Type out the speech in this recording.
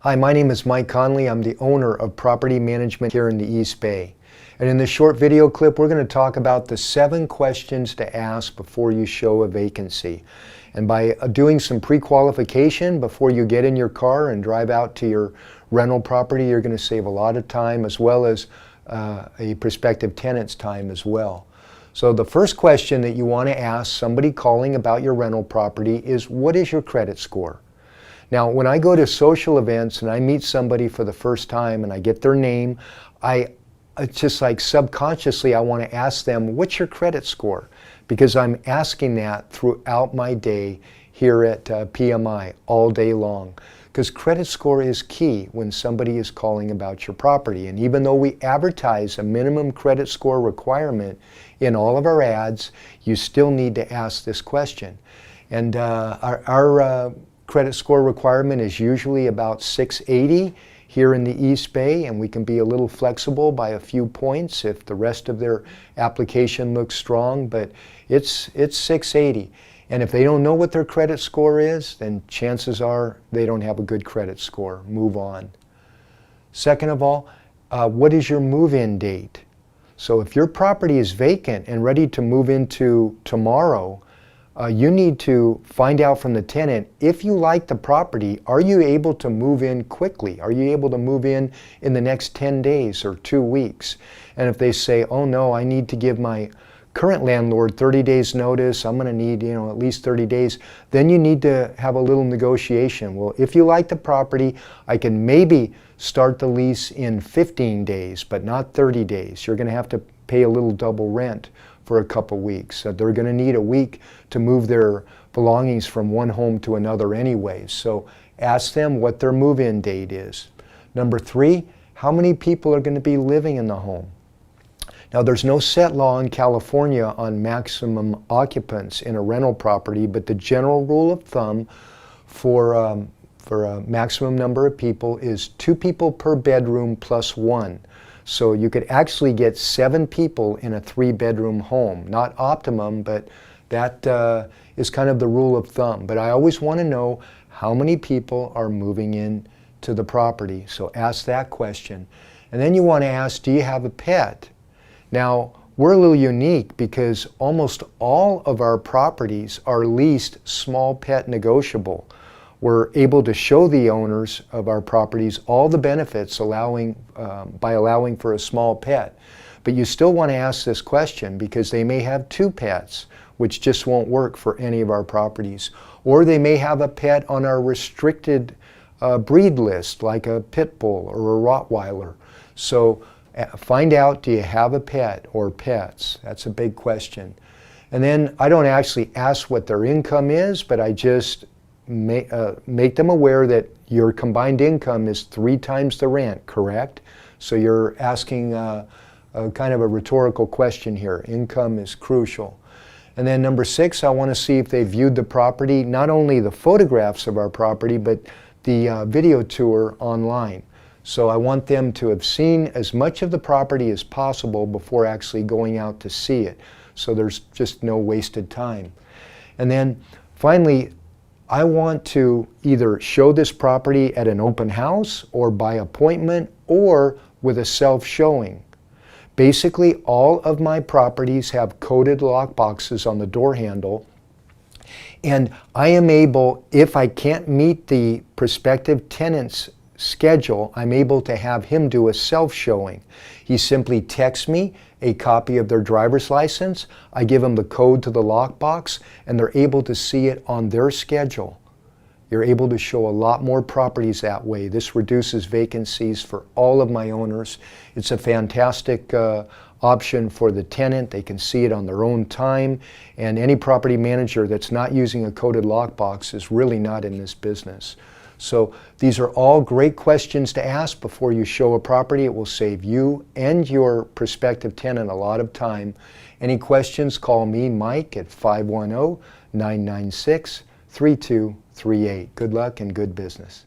Hi, my name is Mike Conley. I'm the owner of Property Management here in the East Bay. And in this short video clip, we're going to talk about the 7 questions to ask before you show a vacancy. And by doing some pre-qualification before you get in your car and drive out to your rental property, you're going to save a lot of time as well as a prospective tenant's time as well. So the first question that you want to ask somebody calling about your rental property is, what is your credit score? Now, when I go to social events and I meet somebody for the first time and I get their name, it's just like subconsciously I want to ask them, what's your credit score? Because I'm asking that throughout my day here at PMI all day long. Because credit score is key when somebody is calling about your property. And even though we advertise a minimum credit score requirement in all of our ads, you still need to ask this question. And our credit score requirement is usually about 680 here in the East Bay, and we can be a little flexible by a few points if the rest of their application looks strong, but it's 680. And if they don't know what their credit score is, then chances are they don't have a good credit score. Move on. Second of all, what is your move-in date? So if your property is vacant and ready to move into tomorrow, you need to find out from the tenant, if you like the property, are you able to move in quickly? Are you able to move in the next 10 days or 2 weeks? And if they say, oh no, I need to give my current landlord 30 days notice, I'm going to need at least 30 days, then you need to have a little negotiation. Well, if you like the property, I can maybe start the lease in 15 days, but not 30 days. You're going to have to pay a little double rent for a couple weeks. They're going to need a week to move their belongings from one home to another anyways. So ask them what their move-in date is. Number 3, how many people are going to be living in the home? Now, there's no set law in California on maximum occupants in a rental property, but the general rule of thumb for a maximum number of people is 2 people per bedroom plus 1. So you could actually get 7 people in a 3-bedroom home. Not optimum, but that is kind of the rule of thumb. But I always want to know how many people are moving in to the property. So ask that question. And then you want to ask, do you have a pet? Now, we're a little unique because almost all of our properties are leased small pet negotiable. We're able to show the owners of our properties all the benefits by allowing for a small pet. But you still want to ask this question because they may have 2 pets, which just won't work for any of our properties. Or they may have a pet on our restricted breed list, like a pit bull or a Rottweiler. So find out, do you have a pet or pets? That's a big question. And then I don't actually ask what their income is, but I just make them aware that your combined income is 3 times the rent, correct? So you're asking kind of a rhetorical question here. Income is crucial. And then number 6, I want to see if they viewed the property, not only the photographs of our property, but the video tour online. So I want them to have seen as much of the property as possible before actually going out to see it. So there's just no wasted time. And then finally, I want to either show this property at an open house or by appointment or with a self-showing. Basically, all of my properties have coded lock boxes on the door handle, and I am able, if I can't meet the prospective tenant's schedule, I'm able to have him do a self-showing. He simply texts me a copy of their driver's license, I give them the code to the lockbox, and they're able to see it on their schedule. You're able to show a lot more properties that way. This reduces vacancies for all of my owners. It's a fantastic option for the tenant. They can see it on their own time, and any property manager that's not using a coded lockbox is really not in this business. So these are all great questions to ask before you show a property. It will save you and your prospective tenant a lot of time. Any questions, call me, Mike, at 510-996-3238. Good luck and good business.